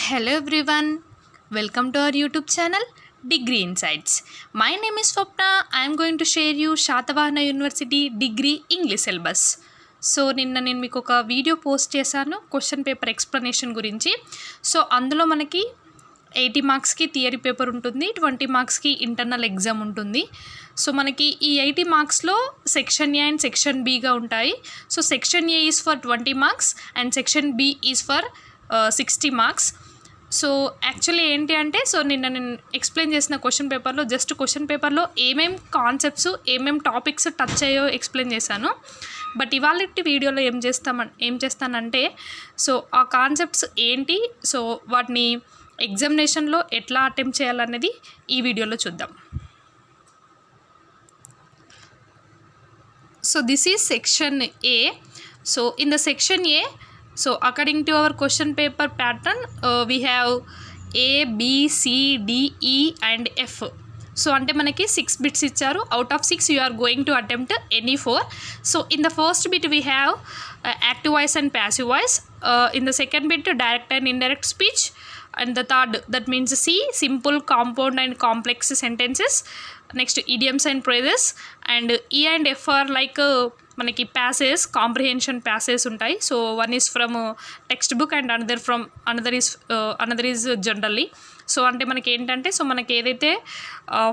Hello everyone, welcome to our YouTube channel Degree Insights. My name is Swapna. I am going to share you Shatavahana University Degree English syllabus. So నేను మీకు ఒక video post చేశాను question paper explanation గురించి. So అందులో మనకి 80 మార్క్స్కి theory paper ఉంటుంది, 20 మార్క్స్కి ఇంటర్నల్ ఎగ్జామ్ ఉంటుంది. సో మనకి ఈ 80 మార్క్స్లో సెక్షన్ ఏ అండ్ సెక్షన్ బిగా ఉంటాయి. So section A is for 20 marks and section B is for 60 marks. So actually ఏంటి అంటే నేను ఎక్స్ప్లెయిన్ చేసిన క్వశ్చన్ పేపర్లో జస్ట్ క్వశ్చన్ పేపర్లో ఏమేం కాన్సెప్ట్స్ ఏమేం టాపిక్స్ టచ్ అయ్యో ఎక్స్ప్లెయిన్ చేశాను. బట్ ఇవాళ వీడియోలో ఏం చేస్తానంటే సో ఆ కాన్సెప్ట్స్ ఏంటి, సో వాటిని ఎగ్జామినేషన్లో ఎట్లా అటెంప్ట్ చేయాలనేది ఈ వీడియోలో చూద్దాం. So this is section A. So in the section A, so according to our question paper pattern we have A, B, C, D, E and F. So అంటే మనకి 6 బిట్స్ ఇచ్చారు. Out of 6 you are going to attempt any 4. So in the first bit we have active voice and passive voice. In the second bit direct and indirect speech, and the third that means C, simple, compound and complex sentences. Next idioms and phrases, and E and F are like మనకి passage comprehension passage ఉంటాయి. So one is from text book and another is generally. So అంటే మనకి ఏంటంటే so మనకి ఏదైతే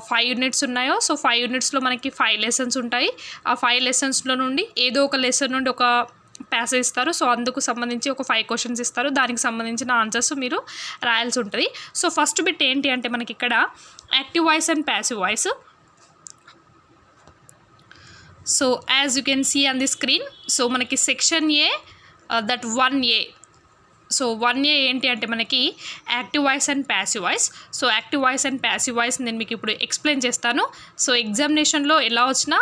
5 units ఉన్నాయో so 5 యూనిట్స్లో మనకి 5 lessons ఉంటాయి. ఆ 5 లెసన్స్లో నుండి ఏదో ఒక లెసన్ నుండి ఒక ప్యాసేజ్ ఇస్తారు. సో అందుకు సంబంధించి ఒక 5 క్వశ్చన్స్ ఇస్తారు, దానికి సంబంధించిన ఆన్సర్స్ మీరు రాయాల్సి ఉంటుంది. సో ఫస్ట్ బిట్ ఏంటి అంటే మనకి ఇక్కడ active voice and passive voice. So as you can see on the screen, so మనకి section A that 1A. So 1A ఏంటి అంటే మనకి active voice and passive voice. So active voice and passive voice నేను మీకు ఇప్పుడు explain చేస్తాను. So ఎగ్జామినేషన్లో ఎలా వచ్చినా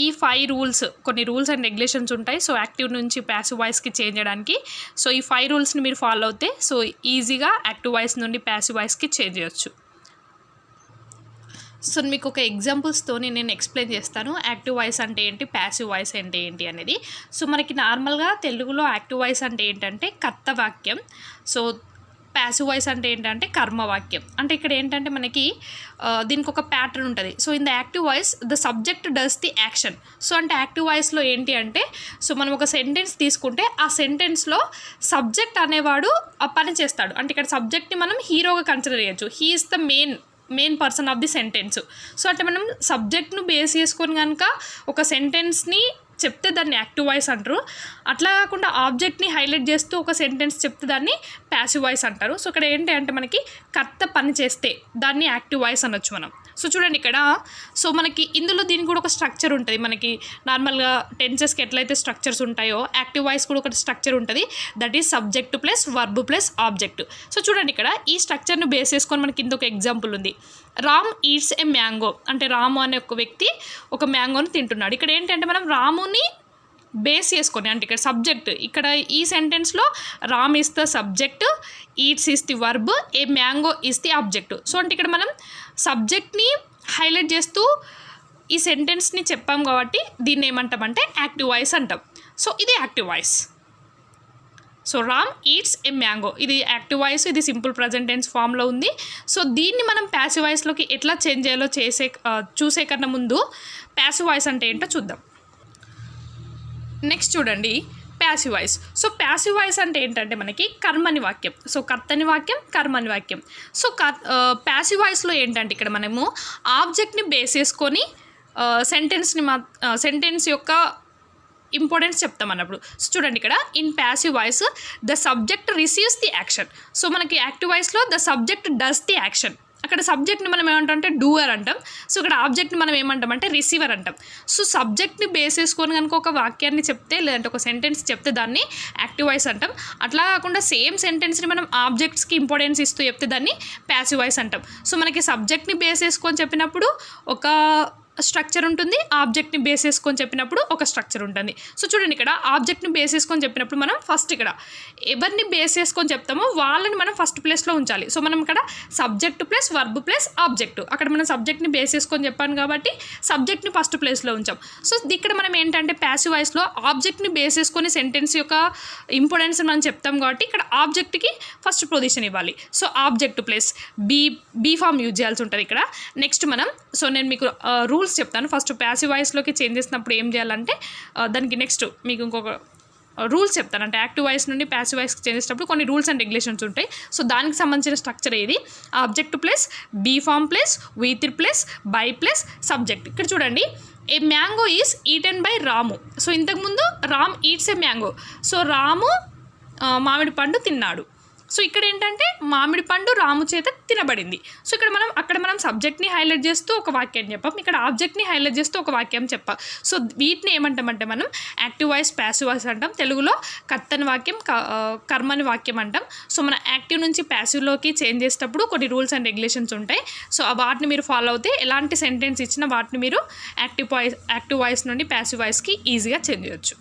ఈ 5 రూల్స్, కొన్ని రూల్స్ అండ్ రెగ్యులేషన్స్ ఉంటాయి. సో యాక్టివ్ నుంచి ప్యాసివ్ వాయిస్కి చేంజ్ చేయడానికి. సో ఈ 5 రూల్స్ని మీరు ఫాలో అవుతే సో ఈజీగా యాక్టివ్ వాయిస్ నుండి ప్యాసివ్ వాయిస్కి చేంజ్ చేయొచ్చు. సో మీకు ఒక ఎగ్జాంపుల్స్తో నేను ఎక్స్ప్లెయిన్ చేస్తాను యాక్టివ్ వాయిస్ అంటే ఏంటి, ప్యాసివ్ వాయిస్ అంటే ఏంటి అనేది. సో మనకి నార్మల్గా తెలుగులో యాక్టివ్ వాయిస్ అంటే ఏంటంటే కర్త వాక్యం, సో ప్యాసివ్ వాయిస్ అంటే ఏంటంటే కర్మవాక్యం. అంటే ఇక్కడ ఏంటంటే మనకి దీనికి ఒక ప్యాటర్న్ ఉంటుంది. So in the active voice the subject does the action. So అంటే యాక్టివ్ వాయిస్లో ఏంటి అంటే సో మనం ఒక సెంటెన్స్ తీసుకుంటే ఆ సెంటెన్స్లో సబ్జెక్ట్ అనేవాడు ఆ పని చేస్తాడు. అంటే ఇక్కడ సబ్జెక్ట్ని మనం హీరోగా కన్సిడర్ చేయొచ్చు. He is the main person of the sentence. So అంటే మనం సబ్జెక్ట్ను బేస్ చేసుకొని కనుక ఒక సెంటెన్స్ని చెప్తే దాన్ని యాక్టివ్ వాయిస్ అంటారు. అట్లా కాకుండా ఆబ్జెక్ట్ని హైలైట్ చేస్తూ ఒక సెంటెన్స్ చెప్తే దాన్ని ప్యాసివ్ వాయిస్ అంటారు. సో ఇక్కడ ఏంటి అంటే మనకి కర్త పని చేస్తే దాన్ని యాక్టివ్ వాయిస్ అనొచ్చు మనం. సో చూడండి ఇక్కడ, సో మనకి ఇందులో దీనికి కూడా ఒక స్ట్రక్చర్ ఉంటుంది. మనకి నార్మల్గా టెన్సెస్కి ఎట్లయితే స్ట్రక్చర్స్ ఉంటాయో యాక్టివ్ వాయిస్ కూడా ఒక స్ట్రక్చర్ ఉంటుంది. That is subject plus verb plus object. So చూడండి ఇక్కడ ఈ స్ట్రక్చర్ను బేస్ చేసుకొని మనకి ఇంకొక ఎగ్జాంపుల్ ఉంది. Ram eats a mango. అంటే రాము అనే ఒక వ్యక్తి ఒక మ్యాంగోని తింటున్నాడు. ఇక్కడ ఏంటంటే మనం రాముని బేస్ చేసుకొని, అంటే ఇక్కడ సబ్జెక్ట్, ఇక్కడ ఈ సెంటెన్స్లో Ram is the subject, eats is the verb, a mango is the object. So అంటే ఇక్కడ మనం సబ్జెక్ట్ని హైలైట్ చేస్తూ ఈ సెంటెన్స్ని చెప్పాం కాబట్టి దీన్ని ఏమంటామంటే యాక్టివ్ వాయిస్ అంటాం. సో ఇది active voice. So Ram eats a mango, ఇది యాక్టివ్ వాయిస్, ఇది సింపుల్ ప్రజెంట్ టెన్స్ ఫామ్లో ఉంది. సో దీన్ని మనం ప్యాసివ్ వాయిస్లోకి ఎట్లా చేంజ్ చేయాలో చూసే కన్నా ముందు ప్యాసివ్ వాయిస్ అంటే ఏంటో చూద్దాం. నెక్స్ట్ చూడండి passive voice. So passive voice అంటే ఏంటంటే మనకి కర్మని వాక్యం. సో కర్తని వాక్యం, కర్మని వాక్యం. సో ప్యాసివ్ వాయిస్లో ఏంటంటే ఇక్కడ మనము ఆబ్జెక్ట్ని బేస్ చేసుకొని సెంటెన్స్ యొక్క ఇంపార్టెన్స్ చెప్తాం అన్నప్పుడు. సో చూడండి ఇక్కడ in passive voice the subject receives the action. So మనకి యాక్టివ్ వాయిస్లో the subject does the action. అక్కడ సబ్జెక్ట్ని మనం ఏమంటాం అంటే డూయర్ అంటాం. సో ఇక్కడ ఆబ్జెక్ట్ని మనం ఏమంటాం అంటే రిసీవర్ అంటాం. సో సబ్జెక్ట్ని బేస్ చేసుకొని కనుక ఒక వాక్యాన్ని చెప్తే లేదంటే ఒక సెంటెన్స్ చెప్తే దాన్ని యాక్టివ్ వాయిస్ అంటాం. అట్లా కాకుండా సేమ్ సెంటెన్స్ని మనం ఆబ్జెక్ట్స్కి ఇంపార్టెన్స్ ఇస్తూ చెప్తే దాన్ని ప్యాసివ్ వాయిస్ అంటాం. సో మనకి సబ్జెక్ట్ని బేస్ చేసుకొని చెప్పినప్పుడు ఒక స్ట్రక్చర్ ఉంటుంది, ఆబ్జెక్ట్ని బేస్ చేసుకొని చెప్పినప్పుడు ఒక స్ట్రక్చర్ ఉంటుంది. సో చూడండి, ఇక్కడ ఆబ్జెక్ట్ని బేస్ చేసుకొని చెప్పినప్పుడు మనం ఫస్ట్ ఇక్కడ ఎవరిని బేస్ చేసుకొని చెప్తామో వాళ్ళని మనం ఫస్ట్ ప్లేస్లో ఉంచాలి. సో మనం ఇక్కడ subject plus verb plus object, అక్కడ మనం సబ్జెక్ట్ని బేస్ చేసుకొని చెప్పాను కాబట్టి సబ్జెక్ట్ని ఫస్ట్ ప్లేస్లో ఉంచాం. సో ఇక్కడ మనం ఏంటంటే ప్యాసివ్ వాయిస్లో ఆబ్జెక్ట్ని బేస్ చేసుకొని సెంటెన్స్ యొక్క ఇంపార్టెన్స్ మనం చెప్తాం కాబట్టి ఇక్కడ ఆబ్జెక్ట్కి ఫస్ట్ పొజిషన్ ఇవ్వాలి. So object plus be form use చేయాల్సి ఉంటుంది ఇక్కడ. నెక్స్ట్ మనం నేను మీకు రూల్స్ చెప్తాను. ఫస్ట్ ప్యాసివ్ వాయిస్లోకి చేంజ్ చేసినప్పుడు ఏం చేయాలంటే దానికి నెక్స్ట్ మీకు ఇంకొక రూల్స్ చెప్తాను. అంటే యాక్టివ్ వాయిస్ నుండి ప్యాసివ్ వాయిస్కి చేంజ్ చేసినప్పుడు కొన్ని రూల్స్ అండ్ రెగ్యులేషన్స్ ఉంటాయి. సో దానికి సంబంధించిన స్ట్రక్చర్ ఏది, object plus be form plus V3 plus by plus subject. ఇక్కడ చూడండి, a mango is eaten by Ramu. So ఇంతకుముందు Ram eats a mango. So Ramu మామిడి పండు తిన్నాడు. సో ఇక్కడ ఏంటంటే మామిడి పండు రాము చేత తినబడింది. సో ఇక్కడ మనం సబ్జెక్ట్ని హైలైట్ చేస్తూ ఒక వాక్యం చెప్పాం, ఇక్కడ ఆబ్జెక్ట్ని హైలైట్ చేస్తూ ఒక వాక్యం చెప్పాం. సో వీటిని ఏమంటామంటే మనం యాక్టివ్ వాయిస్ ప్యాసివ్ వాయిస్ అంటాం. తెలుగులో కర్తని వాక్యం, కర్మని వాక్యం అంటాం. సో మన యాక్టివ్ నుంచి ప్యాసివ్లోకి చేంజ్ చేసేటప్పుడు కొన్ని రూల్స్ అండ్ రెగ్యులేషన్స్ ఉంటాయి. సో వాటిని మీరు ఫాలో అవుతే ఎలాంటి సెంటెన్స్ ఇచ్చినా వాటిని మీరు యాక్టివ్ వాయిస్ నుండి ప్యాసివ్ వాయిస్కి ఈజీగా చేంజ్ చేయొచ్చు.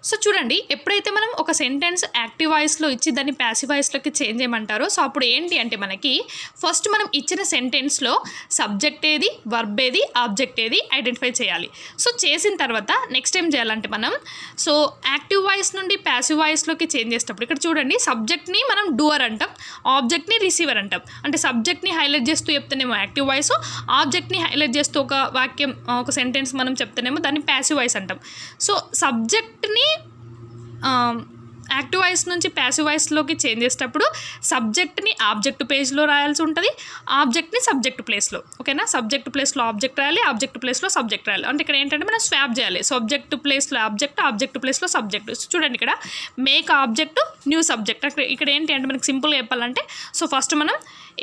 సో చూడండి, ఎప్పుడైతే మనం ఒక సెంటెన్స్ యాక్టివ్ వాయిస్లో ఇచ్చి దాన్ని ప్యాసివ్ వాయిస్లోకి చేంజ్ చేయమంటారో, సో అప్పుడు ఏంటి అంటే మనకి ఫస్ట్ మనం ఇచ్చిన సెంటెన్స్లో సబ్జెక్ట్ ఏది, వర్బ్ ఏది, ఆబ్జెక్ట్ ఏది ఐడెంటిఫై చేయాలి. సో చేసిన తర్వాత నెక్స్ట్ ఏం చేయాలంటే మనం యాక్టివ్ వాయిస్ నుండి ప్యాసివ్ వాయిస్లోకి చేంజ్ చేసేటప్పుడు ఇక్కడ చూడండి, సబ్జెక్ట్ని మనం డూయర్ అంటాం, ఆబ్జెక్ట్ని రిసీవర్ అంటాం. అంటే సబ్జెక్ట్ని హైలైట్ చేస్తూ చెప్తేనేమో యాక్టివ్ వాయిస్, ఆబ్జెక్ట్ని హైలైట్ చేస్తూ ఒక వాక్యం ఒక సెంటెన్స్ మనం చెప్తేనేమో దాన్ని ప్యాసివ్ వాయిస్ అంటాం. సో సబ్జెక్ట్ని యాక్టివ్ వాయిస్ నుంచి ప్యాసివ్ వాయిస్లోకి చేంజ్ చేసేటప్పుడు సబ్జెక్ట్ని ఆబ్జెక్ట్ పేజ్లో రాయాల్సి ఉంటుంది, ఆబ్జెక్ట్ని సబ్జెక్ట్ ప్లేస్లో. ఓకేనా, సబ్జెక్ట్ ప్లేస్లో ఆబ్జెక్ట్ రాయాలి, ఆబ్జెక్ట్ ప్లేస్లో సబ్జెక్ట్ రాయాలి. అంటే ఇక్కడ ఏంటంటే మనం స్వాప్ చేయాలి, సబ్జెక్ట్ ప్లేస్లో ఆబ్జెక్ట్, ఆబ్జెక్ట్ ప్లేస్లో సబ్జెక్ట్. చూడండి, ఇక్కడ మేక్ ఆబ్జెక్ట్ న్యూ సబ్జెక్ట్. ఇక్కడ ఏంటి అంటే మనకి సింపుల్గా చెప్పాలంటే, సో ఫస్ట్ మనం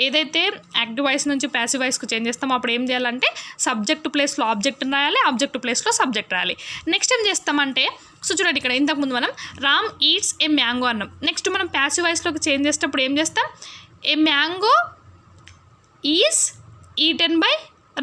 ఏదైతే యాక్టివ్ వాయిస్ నుంచి ప్యాసివ్ వాయిస్కి చేంజ్ చేస్తామో అప్పుడు ఏం చేయాలంటే సబ్జెక్ట్ ప్లేస్లో ఆబ్జెక్ట్ని రాయాలి, ఆబ్జెక్ట్ ప్లేస్లో సబ్జెక్ట్ రాయాలి. నెక్స్ట్ ఏం చేస్తామంటే, సో చూడండి, ఇక్కడ ఇంతకుముందు మనం రామ్ ఈట్స్ ఏ మ్యాంగో అన్నాం. నెక్స్ట్ మనం ప్యాసివ్ వాయిస్లోకి చేంజ్ చేసేటప్పుడు ఏం చేస్తాం, a mango is eaten by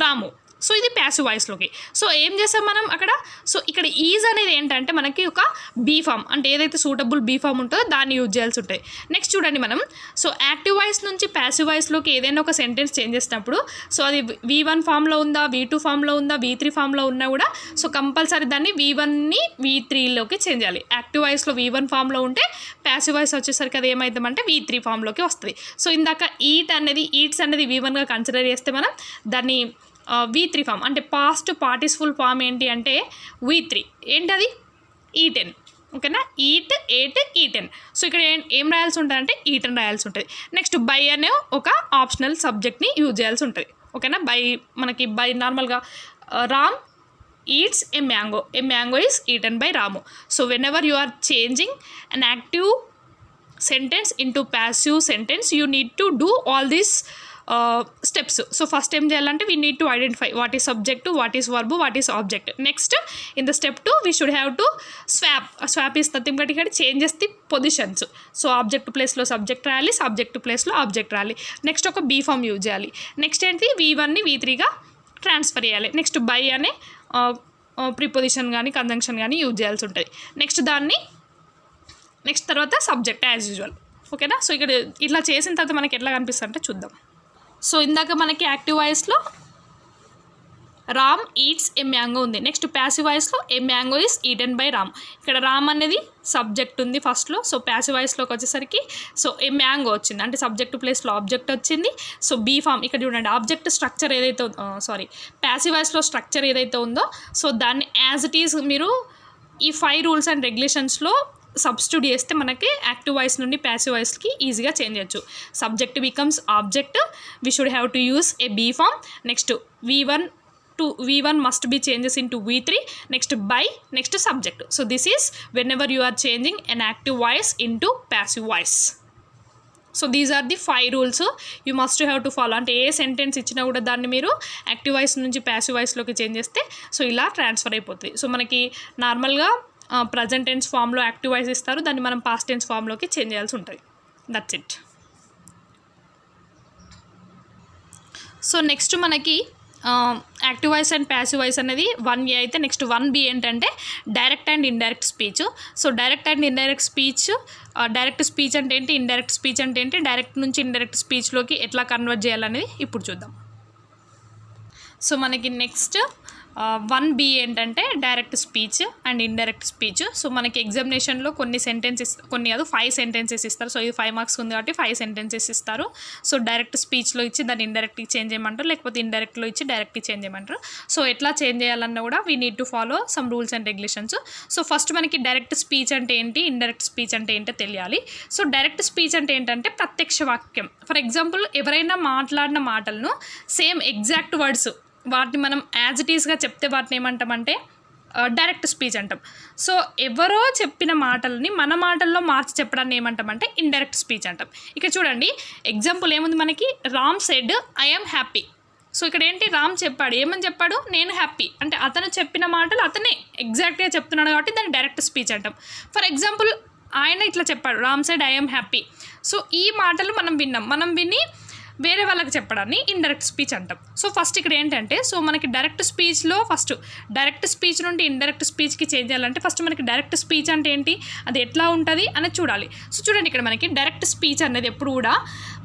Ramu. So ఇది ప్యాసివ్ వాయిస్లోకి. సో ఏం చేస్తాం మనం అక్కడ, సో ఇక్కడ ఈజ్ అనేది ఏంటంటే మనకి ఒక బీ ఫామ్, అంటే ఏదైతే సూటబుల్ బీ ఫామ్ ఉంటుందో దాన్ని యూజ్ చేయాల్సి ఉంటుంది. నెక్స్ట్ చూడండి, మనం సో యాక్టివ్ వాయిస్ నుంచి ప్యాసివ్ వాయిస్లోకి ఏదైనా ఒక సెంటెన్స్ చేంజ్ చేసినప్పుడు సో అది V1 ఫామ్లో ఉందా, V2 ఫామ్లో ఉందా, V3 ఫామ్లో ఉన్నా కూడా సో కంపల్సరీ దాన్ని V1ని V3లోకి చేంజ్ చేయాలి. యాక్టివ్ వాయిస్లో V1 ఫామ్లో ఉంటే ప్యాసివ్ వాయిస్ వచ్చేసరికి అది ఏమవుతామంటే V3 ఫామ్లోకి వస్తుంది. సో ఇందాక ఈట్స్ అనేది V1గా కన్సిడర్ చేస్తే మనం దాన్ని V3 ఫామ్, అంటే పాస్ట్ పార్టిసిపుల్ ఫామ్ ఏంటి అంటే V3, ఏంటది E10. ఓకేనా, ఈటెన్. సో ఇక్కడ ఏం రాయాల్సి ఉంటుంది అంటే ఈటెన్ రాయాల్సి ఉంటుంది. నెక్స్ట్ బై అనే ఒక ఆప్షనల్ సబ్జెక్ట్ని యూజ్ చేయాల్సి ఉంటుంది. ఓకేనా, మనకి బై నార్మల్గా Ram eats a mango is eaten by Ramu. So whenever you are changing an active sentence into passive sentence you need to do all these steps. So first ఏం చేయాలంటే we need to identify what is subject, what is verb, what is object. Next in the step 2 we should have to swap is nothing but ఇక్కడ changes the positions. So object ప్లేస్లో subject రాయాలి, subject ప్లేస్లో object రాయాలి. Next ఒక be form use చేయాలి. Next ఏంటి, V1ని V3గా transfer చేయాలి. Next by అనే ప్రిపోజిషన్ కానీ కంజంక్షన్ కానీ యూజ్ చేయాల్సి ఉంటుంది. నెక్స్ట్ తర్వాత సబ్జెక్ట్ యాజ్ యూజువల్. ఓకేనా, సో ఇక్కడ ఇట్లా చేసిన తర్వాత మనకి ఎట్లా కనిపిస్తుంది అంటే చూద్దాం. సో ఇందాక మనకి యాక్టివ్ వాయిస్లో రామ్ ఈట్స్ ఏ మ్యాంగో ఉంది. నెక్స్ట్ ప్యాసివ్ వాయిస్లో a mango is eaten by Ram. ఇక్కడ రామ్ అనేది సబ్జెక్ట్ ఉంది ఫస్ట్లో. సో ప్యాసివ్ వాయిస్లోకి వచ్చేసరికి సో ఏ మ్యాంగో వచ్చింది, అంటే సబ్జెక్ట్ ప్లేస్లో ఆబ్జెక్ట్ వచ్చింది. సో బీ ఫామ్ ఇక్కడ చూడండి, ఆబ్జెక్ట్ స్ట్రక్చర్ ఏదైతే ప్యాసివ్ వాయిస్లో స్ట్రక్చర్ ఏదైతే ఉందో సో దాన్ని యాజ్ ఇట్ ఈజ్ మీరు ఈ 5 రూల్స్ అండ్ రెగ్యులేషన్స్లో సబ్స్టిట్యూట్ చేస్తే మనకి యాక్టివ్ వాయిస్ నుండి ప్యాసివ్ వాయిస్కి ఈజీగా చేంజ్ చేయొచ్చు. Subject becomes object, we should have to use a be form. Next V1 must be changes into V3. Next by, next subject. So this is whenever you are changing an active voice into passive voice. So these are the 5 rules you must have to follow. అంటే ఏ sentence ఇచ్చినా కూడా దాన్ని మీరు active voice నుంచి passive వాయిస్లోకి change చేస్తే so ఇలా ట్రాన్స్ఫర్ అయిపోతుంది. సో మనకి నార్మల్గా ప్రజెంట్ టెన్స్ ఫామ్లో యాక్టివ్ వాయిస్ ఇస్తారు, దాన్ని మనం పాస్ట్ టెన్స్ ఫామ్లోకి చేంజ్ చేయాల్సి ఉంటుంది. That's it. సో నెక్స్ట్ మనకి active voice and passive voice అనేది 1A అయితే నెక్స్ట్ 1B ఏంటంటే direct and indirect speech. So direct and indirect speech, direct speech అంటే ఏంటి, ఇండైరెక్ట్ స్పీచ్ అంటే ఏంటి, డైరెక్ట్ నుంచి ఇండైరెక్ట్ స్పీచ్లోకి ఎట్లా కన్వర్ట్ చేయాలనేది ఇప్పుడు చూద్దాం. సో మనకి నెక్స్ట్ 1B ఏంటంటే direct speech and indirect speech. So మనకి ఎగ్జామినేషన్లో కొన్ని సెంటెన్సెస్, కొన్ని కాదు 5 సెంటెన్సెస్ ఇస్తారు. సో ఇది 5 మార్క్స్ ఉంది కాబట్టి 5 సెంటెన్సెస్ ఇస్తారు. సో డైరెక్ట్ స్పీచ్లో ఇచ్చి దాన్ని ఇండైరెక్ట్కి చేంజ్ చేయమంటారు, లేకపోతే ఇండైరెక్ట్లో ఇచ్చి డైరెక్ట్కి చేంజ్ చేయమంటారు. సో ఎట్లా చేంజ్ చేయాలన్నా కూడా we need to follow some rules and regulations. So first మనకి డైరెక్ట్ స్పీచ్ అంటే ఏంటి, ఇండైరెక్ట్ స్పీచ్ అంటే ఏంటో తెలియాలి. సో డైరెక్ట్ స్పీచ్ అంటే ఏంటంటే ప్రత్యక్ష వాక్యం. ఫర్ ఎగ్జాంపుల్ ఎవరైనా మాట్లాడిన మాటలను సేమ్ ఎగ్జాక్ట్ వర్డ్స్ వాటిని మనం యాజ్ ఇట్ ఈస్గా చెప్తే వాటిని ఏమంటామంటే డైరెక్ట్ స్పీచ్ అంటాం. సో ఎవరో చెప్పిన మాటలని మన మాటల్లో మార్చి చెప్పడాన్ని ఏమంటామంటే ఇండైరెక్ట్ స్పీచ్ అంటాం. ఇక చూడండి ఎగ్జాంపుల్ ఏముంది మనకి, Ram said I am happy. So ఇక్కడ ఏంటి, రామ్ చెప్పాడు, ఏమని చెప్పాడు, నేను హ్యాపీ. అంటే అతను చెప్పిన మాటలు అతనే ఎగ్జాక్ట్గా చెప్తున్నాడు కాబట్టి దాన్ని డైరెక్ట్ స్పీచ్ అంటాం. ఫర్ ఎగ్జాంపుల్ ఆయన ఇట్లా చెప్పాడు, Ram said I am happy. So ఈ మాటలు మనం విని వేరే వాళ్ళకి చెప్పడాన్ని ఇండైరెక్ట్ స్పీచ్ అంటాం. సో ఫస్ట్ ఇక్కడ ఏంటంటే, సో మనకి డైరెక్ట్ స్పీచ్లో ఫస్ట్ డైరెక్ట్ స్పీచ్ నుండి ఇండైరెక్ట్ స్పీచ్కి చేంజ్ చేయాలంటే ఫస్ట్ మనకి డైరెక్ట్ స్పీచ్ అంటే ఏంటి, అది ఎట్లా ఉంటుంది అనేది చూడాలి. సో చూడండి ఇక్కడ మనకి డైరెక్ట్ స్పీచ్ అనేది ఎప్పుడు కూడా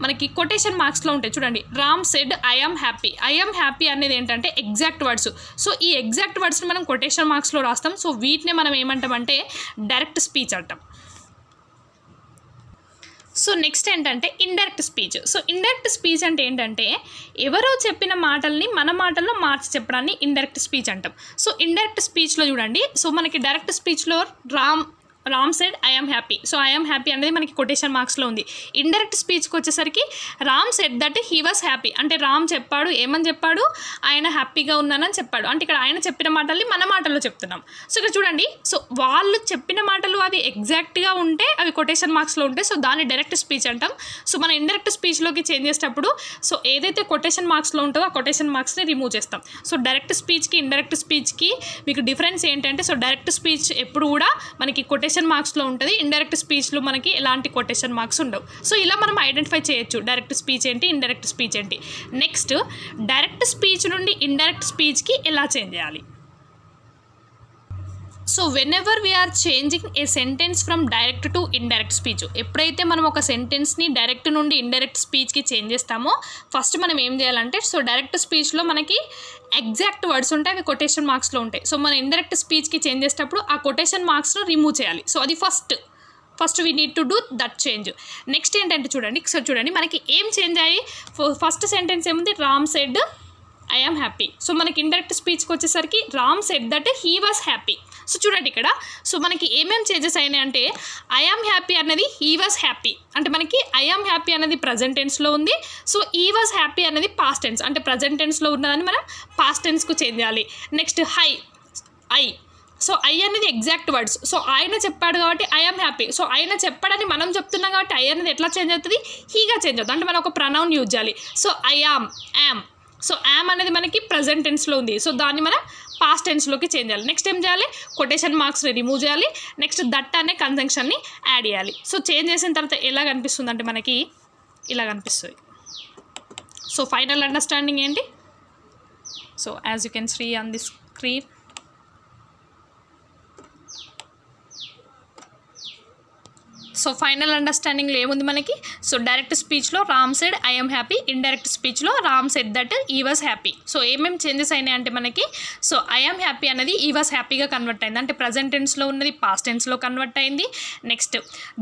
మనకి కొటేషన్ మార్క్స్లో ఉంటాయి. చూడండి, Ram said I am happy. I am happy అనేది ఏంటంటే ఎగ్జాక్ట్ వర్డ్స్. సో ఈ ఎగ్జాక్ట్ వర్డ్స్ని మనం కొటేషన్ మార్క్స్లో రాస్తాం. సో వీటిని మనం ఏమంటామంటే డైరెక్ట్ స్పీచ్ అంటాం. సో నెక్స్ట్ ఏంటంటే indirect speech. So indirect speech అంటే ఏంటంటే ఎవరో చెప్పిన మాటల్ని మన మాటల్లో మార్చి చెప్పడాన్ని ఇండైరెక్ట్ స్పీచ్ అంటాం. సో ఇండైరెక్ట్ స్పీచ్లో చూడండి, సో మనకి డైరెక్ట్ స్పీచ్లో Ram said I am happy. So I am happy అనేది మనకి కొటేషన్ మార్క్స్లో ఉంది. ఇండైరెక్ట్ స్పీచ్కి వచ్చేసరికి Ram said that he was happy. అంటే రామ్ చెప్పాడు, ఏమని చెప్పాడు, ఆయన హ్యాపీగా ఉన్నానని చెప్పాడు. అంటే ఇక్కడ ఆయన చెప్పిన మాటల్ని మన మాటల్లో చెప్తున్నాం. సో ఇక్కడ చూడండి, సో వాళ్ళు చెప్పిన మాటలు అవి ఎగ్జాక్ట్గా ఉంటే అవి కొటేషన్ మార్క్స్లో ఉంటాయి. సో దాన్ని డైరెక్ట్ స్పీచ్ అంటాం. సో మన ఇండైరెక్ట్ స్పీచ్లోకి చేంజ్ చేసేటప్పుడు సో ఏదైతే కొటేషన్ మార్క్స్లో ఉంటుందో ఆ కొటేషన్ మార్క్స్ని రిమూవ్ చేస్తాం. సో డైరెక్ట్ స్పీచ్కి ఇండైరెక్ట్ స్పీచ్కి మీకు డిఫరెన్స్ ఏంటంటే, సో డైరెక్ట్ స్పీచ్ ఎప్పుడు కూడా మనకి కొటేషన్ మార్క్స్లో ఉంటుంది, ఇండైరెక్ట్ స్పీచ్లో మనకి ఎలాంటి కొటేషన్ మార్క్స్ ఉండవు. సో ఇలా మనం ఐడెంటిఫై చేయొచ్చు డైరెక్ట్ స్పీచ్ ఏంటి, ఇండైరెక్ట్ స్పీచ్ ఏంటి. నెక్స్ట్ డైరెక్ట్ స్పీచ్ నుండి ఇండైరెక్ట్ స్పీచ్కి ఎలా చేంజ్ చేయాలి. So whenever we are changing a sentence from direct to indirect speech, ఎప్పుడైతే మనం ఒక సెంటెన్స్ని డైరెక్ట్ నుండి ఇండైరెక్ట్ స్పీచ్కి చేంజ్ చేస్తామో ఫస్ట్ మనం ఏం చేయాలంటే, సో డైరెక్ట్ స్పీచ్లో మనకి ఎగ్జాక్ట్ వర్డ్స్ ఉంటాయి, అవి కొటేషన్ మార్క్స్లో ఉంటాయి. సో మన ఇండైరెక్ట్ స్పీచ్కి చేంజ్ చేసేటప్పుడు ఆ కొటేషన్ మార్క్స్ను రిమూవ్ చేయాలి. సో అది first we need to do that change. Next ఏంటంటే చూడండి, సో చూడండి మనకి ఏం చేంజ్ అయ్యి, ఫస్ట్ సెంటెన్స్ ఏముంది, Ram said I am happy. So మనకి ఇండైరెక్ట్ స్పీచ్కి వచ్చేసరికి Ram said that he was happy. So చూడండి ఇక్కడ, సో మనకి ఏమేమి చేంజెస్ అయినాయి అంటే, ఐ యామ్ హ్యాపీ అనేది హీ వాస్ హ్యాపీ. అంటే మనకి ఐ యామ్ హ్యాపీ అనేది ప్రజెంట్ టెన్స్లో ఉంది. సో హీ వాస్ హ్యాపీ అనేది పాస్ట్ టెన్స్, అంటే ప్రజెంట్ టెన్స్లో ఉన్నదని మనం పాస్ట్ టెన్స్కు చేంజ్ చేయాలి. Next I. సో ఐ అనేది ఎగ్జాక్ట్ వర్డ్స్. సో ఆయన చెప్పాడు కాబట్టి ఐ యామ్ హ్యాపీ. సో ఆయన చెప్పాడని మనం చెప్తున్నాం కాబట్టి ఐ అనేది ఎట్లా చేంజ్ అవుతుంది, హీగా చేంజ్ అవుతుంది. అంటే మనం ఒక ప్రనౌన్ యూజ్ చేయాలి. So I am. So am అనేది మనకి ప్రజెంట్ టెన్స్లో ఉంది. సో దాన్ని మనం పాస్ట్ టెన్స్లోకి చేంజ్ చేయాలి. నెక్స్ట్ ఏం చేయాలి, కొటేషన్ మార్క్స్ని రిమూవ్ చేయాలి. నెక్స్ట్ దట్ అనే కంజంక్షన్ని యాడ్ చేయాలి. సో చేంజ్ చేసిన తర్వాత ఎలా కనిపిస్తుంది అంటే మనకి ఇలా కనిపిస్తుంది. సో ఫైనల్ అండర్స్టాండింగ్ ఏంటి, so as you can see on the screen, so final అండర్స్టాండింగ్లో ఏముంది మనకి, సో డైరెక్ట్ స్పీచ్లో Ram said I am happy, indirect స్పీచ్లో Ram said that he was happy. So ఏమేమి చేంజెస్ అయినాయి అంటే మనకి, సో ఐ యామ్ హ్యాపీ అనేది ఈ వాజ్ హ్యాపీగా కన్వర్ట్ అయింది, అంటే ప్రజెంట్ టెన్స్లో ఉన్నది పాస్ట్ టెన్స్లో కన్వర్ట్ అయింది. నెక్స్ట్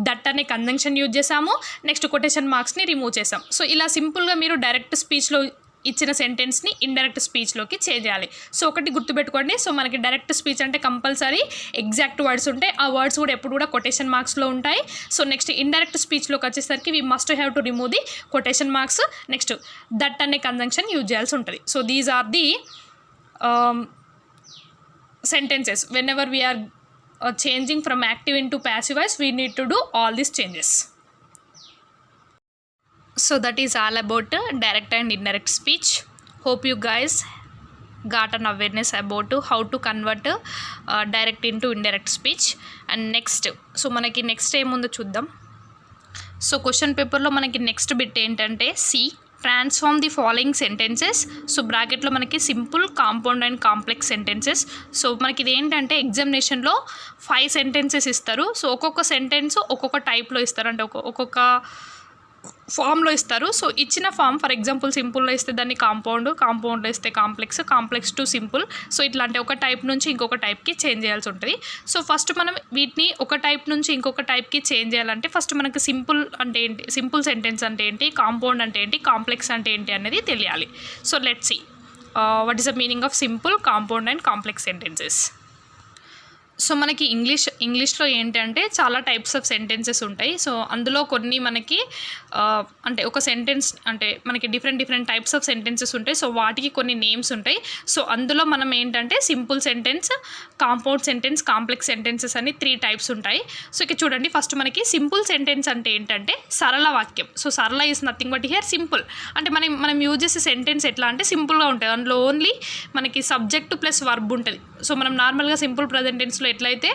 దట్ అనే కంజంక్షన్ యూజ్ చేసాము. నెక్స్ట్ కొటేషన్ మార్క్స్ని రిమూవ్ చేసాం. సో ఇలా సింపుల్గా మీరు డైరెక్ట్ స్పీచ్లో ఇచ్చిన సెంటెన్స్ని ఇండైరెక్ట్ స్పీచ్లోకి చేంజ్ చేయాలి. సో ఒకటి గుర్తుపెట్టుకోండి, సో మనకి డైరెక్ట్ స్పీచ్ అంటే కంపల్సరీ ఎగ్జాక్ట్ వర్డ్స్ ఉంటాయి, ఆ వర్డ్స్ కూడా ఎప్పుడు కూడా కొటేషన్ మార్క్స్లో ఉంటాయి. సో నెక్స్ట్ ఇండైరెక్ట్ స్పీచ్లోకి వచ్చేసరికి we must have to remove the quotation marks. Next that అనే కంజంక్షన్ యూజ్ చేయాల్సి ఉంటుంది. So these are the sentences. Whenever we are changing from active into passive voice, we need to do all these changes. So that is all about direct and indirect speech. Hope you guys got an awareness about how to convert direct into indirect speech. And next, so మనకి next ఏముందో చూద్దాం. So question పేపర్లో మనకి next bit ఏంటంటే C transform the following sentences. So బ్రాకెట్లో మనకి simple, compound and complex sentences. So మనకి ఇది ఏంటంటే ఎగ్జామినేషన్లో 5 సెంటెన్సెస్ ఇస్తారు. సో ఒక్కొక్క సెంటెన్స్ ఒక్కొక్క టైప్లో ఇస్తారు, అంటే ఒక్కొక్క ఫామ్లో ఇస్తారు. సో ఇచ్చిన ఫామ్ ఫర్ ఎగ్జాంపుల్ సింపుల్లో ఇస్తే దాన్ని కాంపౌండ్లో ఇస్తే కాంప్లెక్స్ టు సింపుల్. సో ఇట్లాంటి ఒక టైప్ నుంచి ఇంకొక టైప్కి చేంజ్ చేయాల్సి ఉంటుంది. సో ఫస్ట్ మనం వీటిని ఒక టైప్ నుంచి ఇంకొక టైప్కి చేంజ్ చేయాలంటే ఫస్ట్ మనకి సింపుల్ అంటే ఏంటి, సింపుల్ సెంటెన్స్ అంటే ఏంటి, కాంపౌండ్ అంటే ఏంటి, కాంప్లెక్స్ అంటే ఏంటి అనేది తెలియాలి. So let's see what is the meaning of simple, compound and complex sentences. So మనకి ఇంగ్లీష్లో ఏంటంటే చాలా టైప్స్ ఆఫ్ సెంటెన్సెస్ ఉంటాయి. సో అందులో కొన్ని మనకి అంటే ఒక సెంటెన్స్ అంటే మనకి డిఫరెంట్ టైప్స్ ఆఫ్ సెంటెన్సెస్ ఉంటాయి. సో వాటికి కొన్ని నేమ్స్ ఉంటాయి. సో అందులో మనం ఏంటంటే simple sentence, compound sentence, complex sentences అని 3 టైప్స్ ఉంటాయి. సో ఇక చూడండి, ఫస్ట్ మనకి సింపుల్ సెంటెన్స్ అంటే ఏంటంటే సరళ వాక్యం. సో సరళ is nothing but here simple. అంటే మనం యూజ్ చేసే సెంటెన్స్ ఎట్లా అంటే సింపుల్గా ఉంటుంది. అందులో ఓన్లీ మనకి సబ్జెక్ట్ ప్లస్ వర్బ్ ఉంటుంది. సో మనం నార్మల్గా సింపుల్ ప్రజెంట్ టెన్స్లో ఎట్లయితే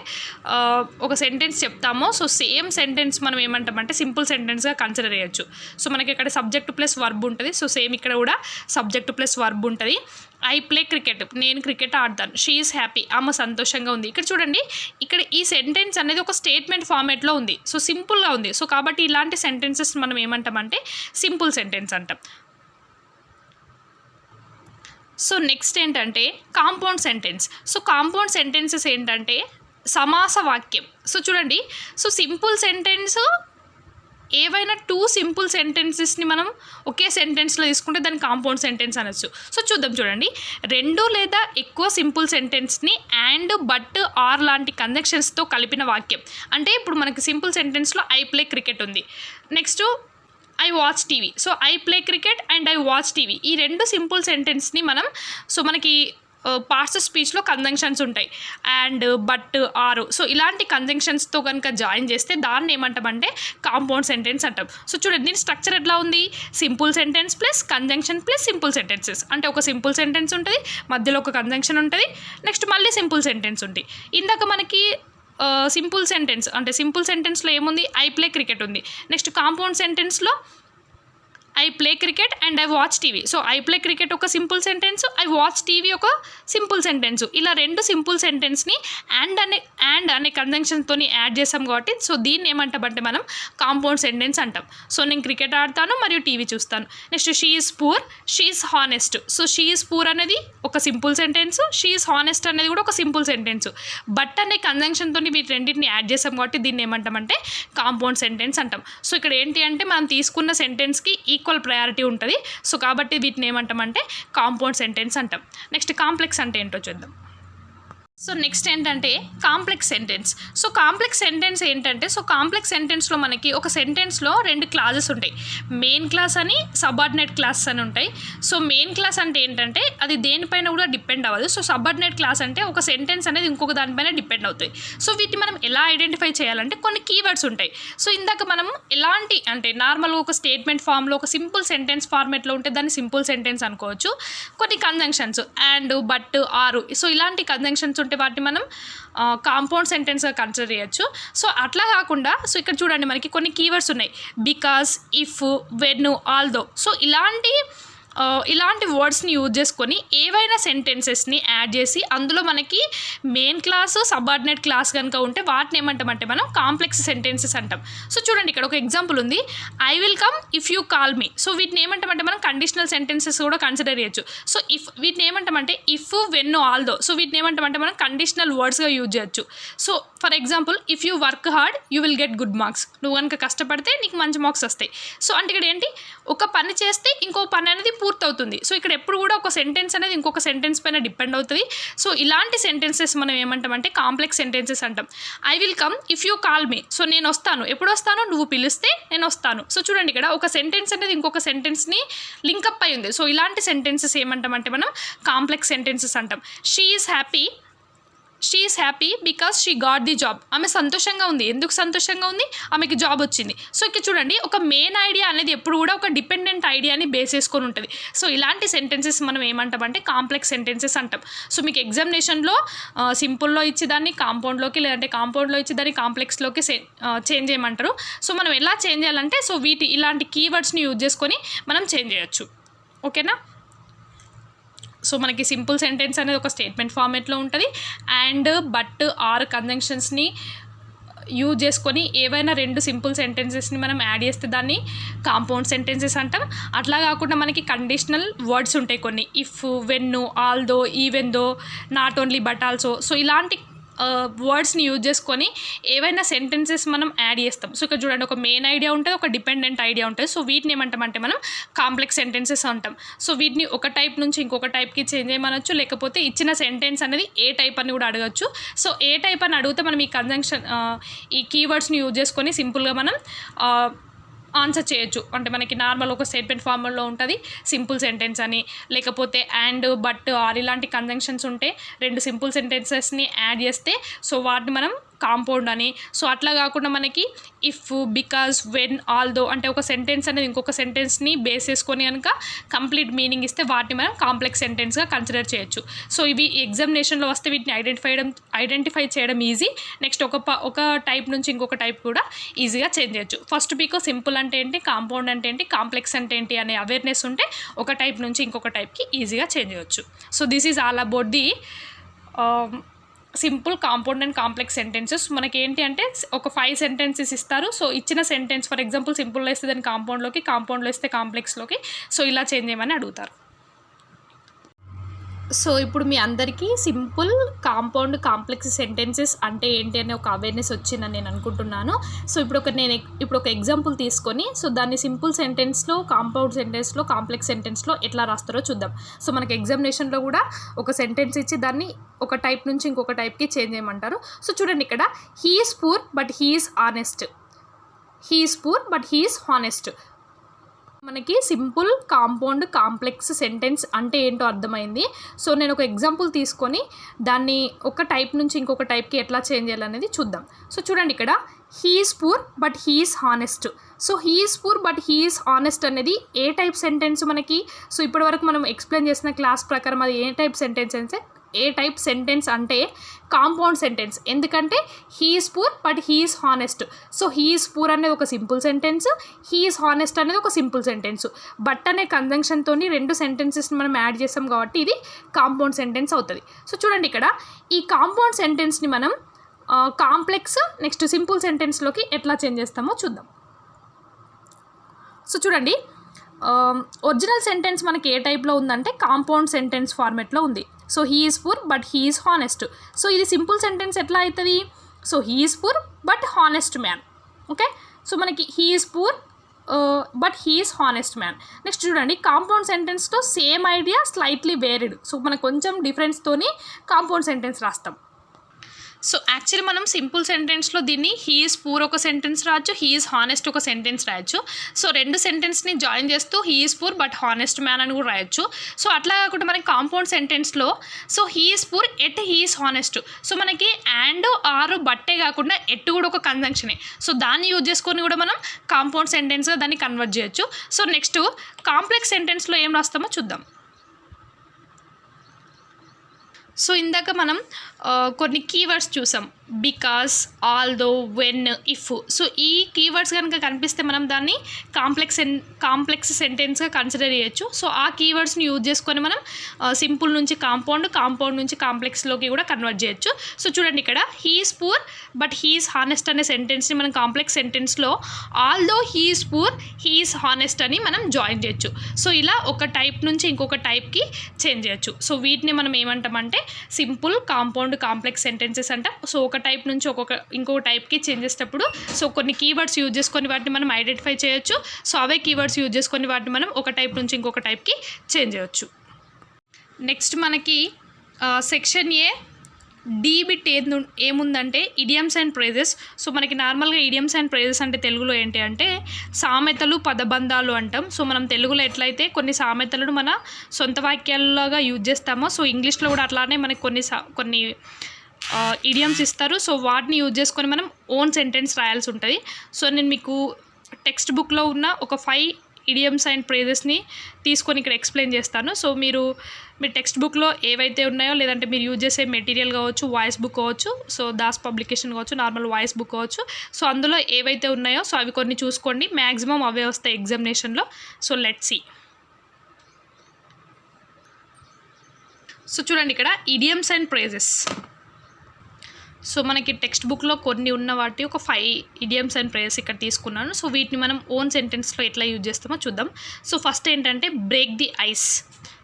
ఒక సెంటెన్స్ చెప్తామో సో సేమ్ సెంటెన్స్ మనం ఏమంటామంటే సింపుల్ సెంటెన్స్గా కన్సిడర్ చేయొచ్చు. సో మనకి ఇక్కడ సబ్జెక్ట్ ప్లస్ వర్బ్ ఉంటుంది. సో సేమ్ ఇక్కడ కూడా సబ్జెక్ట్ ప్లస్ వర్బ్ ఉంటుంది. ఐ ప్లే క్రికెట్, నేను క్రికెట్ ఆడతాను. షీ ఈజ్ హ్యాపీ, ఆమె సంతోషంగా ఉంది. ఇక్కడ చూడండి, ఇక్కడ ఈ సెంటెన్స్ అనేది ఒక స్టేట్మెంట్ ఫార్మేట్లో ఉంది. సో సింపుల్గా ఉంది. సో కాబట్టి ఇలాంటి సెంటెన్సెస్ మనం ఏమంటామంటే సింపుల్ సెంటెన్స్ అంటాం. సో నెక్స్ట్ ఏంటంటే compound sentence. So compound sentences ఏంటంటే సమాస వాక్యం. సో చూడండి, సో సింపుల్ సెంటెన్స్ ఏవైనా 2 సింపుల్ సెంటెన్సెస్ని మనం ఒకే సెంటెన్స్లో తీసుకుంటే దాన్ని కాంపౌండ్ సెంటెన్స్ అనొచ్చు. సో చూద్దాం, చూడండి, 2 లేదా ఎక్కువ సింపుల్ సెంటెన్స్ని అండ్, బట్, ఆర్ లాంటి కంజంక్షన్స్తో కలిపిన వాక్యం. అంటే ఇప్పుడు మనకి సింపుల్ సెంటెన్స్లో ఐ ప్లే క్రికెట్ ఉంది. Next I watch TV. So I play cricket and I watch TV, ఈ 2 సింపుల్ సెంటెన్స్ని మనం సో మనకి పార్ట్స్ ఆఫ్ స్పీచ్లో కంజంక్షన్స్ ఉంటాయి, అండ్, బట్, ఆరు. సో ఇలాంటి కంజంక్షన్స్తో కనుక జాయిన్ చేస్తే దాన్ని ఏమంటామంటే కాంపౌండ్ సెంటెన్స్ అంటాం. సో చూడండి, దీని స్ట్రక్చర్ ఎట్లా ఉంది, simple sentence plus conjunction plus simple sentences. అంటే ఒక సింపుల్ సెంటెన్స్ ఉంటుంది, మధ్యలో ఒక కంజంక్షన్ ఉంటుంది, నెక్స్ట్ మళ్ళీ సింపుల్ సెంటెన్స్ ఉంటుంది. ఇందాక మనకి సింపుల్ సెంటెన్స్ అంటే సింపుల్ సెంటెన్స్లో ఏముంది, ఐ ప్లే క్రికెట్ ఉంది. నెక్స్ట్ కాంపౌండ్ సెంటెన్స్లో I play cricket and I watch TV. So I play cricket ఒక simple sentence, I watch TV ఒక సింపుల్ సెంటెన్స్. ఇలా 2 సింపుల్ సెంటెన్స్ని అండ్ అనే కంజంక్షన్తో యాడ్ చేసాం కాబట్టి సో దీన్ని ఏమంటామంటే మనం కాంపౌండ్ సెంటెన్స్ అంటాం. సో నేను క్రికెట్ ఆడతాను మరియు టీవీ చూస్తాను. Next she is poor, she is honest. So she is poor అనేది ఒక simple sentence, she is honest అనేది కూడా ఒక సింపుల్ సెంటెన్స్. బట్ అనే కంజంక్షన్తో వీటి రెండింటిని యాడ్ చేసాం కాబట్టి దీన్ని ఏమంటామంటే కాంపౌండ్ సెంటెన్స్ అంటాం. సో ఇక్కడ ఏంటి అంటే మనం తీసుకున్న సెంటెన్స్కి ఈక్వల్ ప్రయారిటీ ఉంటుంది. సో కాబట్టి వీటిని ఏమంటామంటే కాంపౌండ్ సెంటెన్స్ అంటాం. నెక్స్ట్ కాంప్లెక్స్ అంటే ఏంటో చూద్దాం. సో నెక్స్ట్ ఏంటంటే complex sentence. So complex sentence ఏంటంటే సో కాంప్లెక్స్ సెంటెన్స్లో మనకి ఒక సెంటెన్స్లో 2 క్లాజెస్ ఉంటాయి, మెయిన్ క్లాస్ అని సబార్డినేట్ క్లాస్ అని ఉంటాయి. సో మెయిన్ క్లాస్ అంటే ఏంటంటే అది దేనిపైన కూడా డిపెండ్ అవ్వదు. సో సబార్డినేట్ క్లాస్ అంటే ఒక సెంటెన్స్ అనేది ఇంకొక దానిపైన డిపెండ్ అవుతుంది. సో వీటిని మనం ఎలా ఐడెంటిఫై చేయాలంటే కొన్ని కీవర్డ్స్ ఉంటాయి. సో ఇందాక మనం ఎలాంటి అంటే నార్మల్గా ఒక స్టేట్మెంట్ ఫామ్లో ఒక సింపుల్ సెంటెన్స్ ఫార్మేట్లో ఉంటే దాన్ని సింపుల్ సెంటెన్స్ అనుకోవచ్చు. కొన్ని కంజంక్షన్స్ అండ్, బట్, ఆరు. సో ఇలాంటి కంజంక్షన్స్ ఉంటే వాటిని మనం కాంపౌండ్ సెంటెన్స్గా కన్సిడర్ చేయొచ్చు. సో అట్లా కాకుండా సో ఇక్కడ చూడండి మనకి కొన్ని కీవర్డ్స్ ఉన్నాయి, because, if, when, although. So ఇలాంటి వర్డ్స్ని యూజ్ చేసుకొని ఏవైనా సెంటెన్సెస్ని యాడ్ చేసి అందులో మనకి మెయిన్ క్లాస్, సబార్డినేట్ క్లాస్ కనుక ఉంటే వాటిని ఏమంటామంటే మనం కాంప్లెక్స్ సెంటెన్సెస్ అంటాం. సో చూడండి, ఇక్కడ ఒక ఎగ్జాంపుల్ ఉంది, I will come if you call me. So వీటిని ఏమంటామంటే మనం కండిషనల్ సెంటెన్సెస్ కూడా కన్సిడర్ చేయొచ్చు. సో వీటిని ఏమంటామంటే ఇఫ్, వెన్, ఆల్దో. సో వీటిని ఏమంటామంటే మనం కండిషనల్ వర్డ్స్గా యూజ్ చేయొచ్చు. So for example, if you work hard you will get good marks. నువ్వు కనుక కష్టపడితే నీకు మంచి మార్క్స్ వస్తాయి. సో అంటే ఇక్కడ ఏంటి, ఒక పని చేస్తే ఇంకో పని అనేది పూర్తవుతుంది. సో ఇక్కడ ఎప్పుడు కూడా ఒక సెంటెన్స్ అనేది ఇంకొక సెంటెన్స్ పైన డిపెండ్ అవుతుంది. సో ఇలాంటి సెంటెన్సెస్ మనం ఏమంటామంటే కాంప్లెక్స్ సెంటెన్సెస్ అంటాం. I will come if you call me. So నేను వస్తాను, ఎప్పుడు వస్తాను, నువ్వు పిలిస్తే నేను వస్తాను. సో చూడండి, ఇక్కడ ఒక సెంటెన్స్ అనేది ఇంకొక సెంటెన్స్ని లింకప్ అయి ఉంది. సో ఇలాంటి సెంటెన్సెస్ ఏమంటామంటే మనం కాంప్లెక్స్ సెంటెన్సెస్ అంటాం. She is happy she is happy because she got the job. ఆమె సంతోషంగా ఉంది. ఎందుకు సంతోషంగా ఉంది? ఆమెకి జాబ్ వచ్చింది. సో ఇక్కడ చూడండి, ఒక మెయిన్ ఐడియా అనేది ఎప్పుడు కూడా ఒక డిపెండెంట్ ఐడియాని బేస్ చేసుకొని ఉంటుంది. సో ఇలాంటి సెంటెన్సెస్ మనం ఏమంటామంటే కాంప్లెక్స్ సెంటెన్సెస్ అంటాం. సో మీకు ఎగ్జామినేషన్లో సింపుల్లో ఇచ్చేదాన్ని కాంపౌండ్లోకి, లేదంటే కాంపౌండ్లో ఇచ్చేదాన్ని కాంప్లెక్స్లోకి చేంజ్ చేయమంటారు. సో మనం ఎలా చేంజ్ చేయాలంటే సో ఇలాంటి కీవర్డ్స్ని యూజ్ చేసుకొని మనం చేంజ్ చేయొచ్చు. ఓకేనా? సో మనకి సింపుల్ సెంటెన్స్ అనేది ఒక స్టేట్మెంట్ ఫార్మేట్లో ఉంటుంది. అండ్ బట్ ఆర్ కంజంక్షన్స్ని యూజ్ చేసుకొని ఏవైనా 2 సింపుల్ సెంటెన్సెస్ని మనం యాడ్ చేస్తే దాన్ని కాంపౌండ్ సెంటెన్సెస్ అంటాం. అట్లా కాకుండా మనకి కండిషనల్ వర్డ్స్ ఉంటాయి కొన్ని, if, when, although, even though, not only but also. So ఇలాంటి వర్డ్స్ని యూజ్ చేసుకొని ఏవైనా సెంటెన్సెస్ మనం యాడ్ చేస్తాం. సో ఇక్కడ చూడండి, ఒక మెయిన్ ఐడియా ఉంటుంది, ఒక డిపెండెంట్ ఐడియా ఉంటుంది. సో వీటిని ఏమంటామంటే మనం కాంప్లెక్స్ సెంటెన్సెస్ అంటాం. సో వీటిని ఒక టైప్ నుంచి ఇంకొక టైప్కి చేంజ్ చేయమనొచ్చు, లేకపోతే ఇచ్చిన సెంటెన్స్ అనేది ఏ టైప్ అని కూడా అడగచ్చు. సో ఏ టైప్ అని అడిగితే మనం ఈ కంజంక్షన్ ఈ కీవర్డ్స్ని యూజ్ చేసుకొని సింపుల్గా మనం ఆన్సర్ చేయొచ్చు. అంటే మనకి నార్మల్ ఒక స్టేట్మెంట్ ఫార్మల్లో ఉంటుంది సింపుల్ సెంటెన్స్ అని, లేకపోతే అండ్, బట్, ఆర్ ఇలాంటి కంజంక్షన్స్ ఉంటే 2 సింపుల్ సెంటెన్సెస్ని యాడ్ చేస్తే సో వాటిని మనం కాంపౌండ్ అని. సో అట్లా కాకుండా మనకి ఇఫ్, బికాస్, వెన్, ఆల్దో అంటే ఒక సెంటెన్స్ అనేది ఇంకొక సెంటెన్స్ని బేస్ చేసుకొని కనుక కంప్లీట్ మీనింగ్ ఇస్తే వాటిని మనం కాంప్లెక్స్ సెంటెన్స్గా కన్సిడర్ చేయొచ్చు. సో ఇవి ఎగ్జామినేషన్లో వస్తే వీటిని ఐడెంటిఫై చేయడం ఈజీ. నెక్స్ట్ ఒక టైప్ నుంచి ఇంకొక టైప్ కూడా ఈజీగా చేంజ్ చేయొచ్చు. ఫస్ట్ మీకు సింపుల్ అంటే ఏంటి, కాంపౌండ్ అంటే ఏంటి, కాంప్లెక్స్ అంటే ఏంటి అనే అవేర్నెస్ ఉంటే ఒక టైప్ నుంచి ఇంకొక టైప్కి ఈజీగా చేంజ్ చేయొచ్చు. So this is all about the simple, compound and complex sentences. మనకి ఏంటి అంటే ఒక 5 సెంటెన్సెస్ ఇస్తారు. సో ఇచ్చిన సెంటెన్స్ ఫర్ ఎగ్జాంపుల్ సింపుల్లో ఇస్తే దాన్ని కాంపౌండ్లోకి, కాంపౌండ్లో ఇస్తే కాంప్లెక్స్లోకి, సో ఇలా చేంజ్ చేయమని అడుగుతారు. సో ఇప్పుడు మీ అందరికీ సింపుల్, కాంపౌండ్, కాంప్లెక్స్ సెంటెన్సెస్ అంటే ఏంటి అనే ఒక అవేర్నెస్ వచ్చిందని నేను అనుకుంటున్నాను. సో ఇప్పుడు ఒక ఎగ్జాంపుల్ తీసుకొని సో దాన్ని సింపుల్ సెంటెన్స్లో, కాంపౌండ్ సెంటెన్స్లో, కాంప్లెక్స్ సెంటెన్స్లో ఎట్లా రాస్తారో చూద్దాం. సో మనకి ఎగ్జామినేషన్లో కూడా ఒక సెంటెన్స్ ఇచ్చి దాన్ని ఒక టైప్ నుంచి ఇంకొక టైప్కి చేంజ్ చేయమంటారు. సో చూడండి, ఇక్కడ he is poor but he is honest. He is poor but he is honest. మనకి సింపుల్, కాంపౌండ్, కాంప్లెక్స్ సెంటెన్స్ అంటే ఏంటో అర్థమైంది. సో నేను ఒక ఎగ్జాంపుల్ తీసుకొని దాన్ని ఒక టైప్ నుంచి ఇంకొక టైప్కి ఎట్లా చేంజ్ చేయాలనేది చూద్దాం. సో చూడండి, ఇక్కడ he is poor but he is honest. So he is poor but he is honest అనేది ఏ టైప్ సెంటెన్స్ మనకి? సో ఇప్పటివరకు మనం ఎక్స్ప్లెయిన్ చేసిన క్లాస్ ప్రకారం అది ఏ టైప్ సెంటెన్స్ అంటే కాంపౌండ్ సెంటెన్స్. ఎందుకంటే he is poor but he is honest. So he is poor అనేది ఒక simple sentence, he is honest అనేది ఒక సింపుల్ సెంటెన్స్. బట్ అనే కంజంక్షన్తో 2 సెంటెన్సెస్ని మనం యాడ్ చేస్తాం కాబట్టి ఇది కాంపౌండ్ సెంటెన్స్ అవుతుంది. సో చూడండి, ఇక్కడ ఈ కాంపౌండ్ సెంటెన్స్ని మనం కాంప్లెక్స్ నెక్స్ట్ సింపుల్ సెంటెన్స్లోకి ఎట్లా చేంజ్ చేస్తామో చూద్దాం. సో చూడండి, ఒరిజినల్ సెంటెన్స్ మనకి ఏ టైప్లో ఉందంటే కాంపౌండ్ సెంటెన్స్ ఫార్మేట్లో ఉంది. So he is poor but he is honest. So ఇది సింపుల్ సెంటెన్స్ ఎట్లా అవుతుంది? So he is poor but honest man. Okay, so మనకి he is poor but he is honest man. Next చూడండి, compound సెంటెన్స్తో same idea slightly varied. So మనకు కొంచెం డిఫరెన్స్తోని compound sentence రాస్తాం. సో యాక్చువల్లీ మనం సింపుల్ సెంటెన్స్లో దీన్ని హీ ఈజ్ పూర్ ఒక సెంటెన్స్ రాయొచ్చు, హీ ఈజ్ హానెస్ట్ ఒక సెంటెన్స్ రాయొచ్చు. సో 2 సెంటెన్స్ని జాయిన్ చేస్తూ he is poor but honest man అని కూడా రాయొచ్చు. సో అట్లా కాకుండా మనకి కాంపౌండ్ సెంటెన్స్లో so he is poor yet he is honest. So మనకి అండ్, ఆర్, బట్టే కాకుండా ఎట్ కూడా ఒక కంజంక్షనే. సో దాన్ని యూజ్ చేసుకొని కూడా మనం కాంపౌండ్ సెంటెన్స్గా దాన్ని కన్వర్ట్ చేయొచ్చు. సో నెక్స్ట్ కాంప్లెక్స్ సెంటెన్స్లో ఏం రాస్తామో చూద్దాం. సో ఇందాక మనం కొన్ని కీవర్డ్స్ చూసాం, because, although, when, if. So ఈ కీవర్డ్స్ కనుక కనిపిస్తే మనం దాన్ని కాంప్లెక్స్ సెంటెన్స్గా కన్సిడర్ చేయొచ్చు. సో ఆ కీవర్డ్స్ని యూజ్ చేసుకొని మనం సింపుల్ నుంచి కాంపౌండ్ నుంచి కాంప్లెక్స్లోకి కూడా కన్వర్ట్ చేయొచ్చు. సో చూడండి, ఇక్కడ he is poor but he is honest అనే సెంటెన్స్ని మనం కాంప్లెక్స్ సెంటెన్స్లో although he is poor he is honest అని మనం జాయిన్ చేయొచ్చు. సో ఇలా ఒక టైప్ నుంచి ఇంకొక టైప్కి చేంజ్ చేయొచ్చు. సో వీటిని మనం ఏమంటామంటే సింపుల్, కాంపౌండ్, కాంప్లెక్స్ సెంటెన్సెస్ అంటాం. సో ఒక టైప్ నుంచి ఇంకొక టైప్కి చేంజ్ చేసేటప్పుడు సో కొన్ని కీవర్డ్స్ యూజ్ చేసుకొని వాటిని మనం ఐడెంటిఫై చేయొచ్చు. సో అవే కీవర్డ్స్ యూజ్ చేసుకొని వాటిని మనం ఒక టైప్ నుంచి ఇంకొక టైప్కి చేంజ్ చేయొచ్చు. నెక్స్ట్ మనకి సెక్షన్ ఏ డి బిట్ ఏముందంటే ఇడియమ్స్ అండ్ ఫ్రేజెస్. సో మనకి నార్మల్గా ఇడియమ్స్ అండ్ ఫ్రేజెస్ అంటే తెలుగులో ఏంటి అంటే సామెతలు, పదబంధాలు అంటాం. సో మనం తెలుగులో ఎట్లయితే కొన్ని సామెతలను మన సొంత వాక్యాలలాగా యూజ్ చేస్తామో సో ఇంగ్లీష్లో కూడా అట్లానే మనకి కొన్ని ఇడియమ్స్ ఇస్తారు. సో వాటిని యూజ్ చేసుకొని మనం ఓన్ సెంటెన్స్ రాయాల్సి ఉంటుంది. సో నేను మీకు టెక్స్ట్ బుక్లో ఉన్న ఒక 5 ఇడియమ్స్ అండ్ ఫ్రేజెస్ని తీసుకొని ఇక్కడ ఎక్స్ప్లెయిన్ చేస్తాను. సో మీరు మీ టెక్స్ట్ బుక్లో ఏవైతే ఉన్నాయో, లేదంటే మీరు యూజ్ చేసే మెటీరియల్ కావచ్చు, వాయిస్ బుక్ కావచ్చు, సో దాస్ పబ్లికేషన్ కావచ్చు, నార్మల్ వాయిస్ బుక్ కావచ్చు, సో అందులో ఏవైతే ఉన్నాయో సో అవి కొన్ని చూసుకోండి. మ్యాక్సిమం అవే వస్తాయి ఎగ్జామినేషన్లో. So let's see. సో చూడండి ఇక్కడ ఇడియమ్స్ అండ్ ఫ్రేజెస్. సో మనకి టెక్స్ట్ బుక్లో కొన్ని ఉన్న వాటి ఒక 5 ఇడియమ్స్ అండ్ ఫ్రేజెస్ ఇక్కడ తీసుకున్నాను. సో వీటిని మనం ఓన్ సెంటెన్స్లో ఎట్లా యూజ్ చేస్తామో చూద్దాం. సో ఫస్ట్ ఏంటంటే break the ice.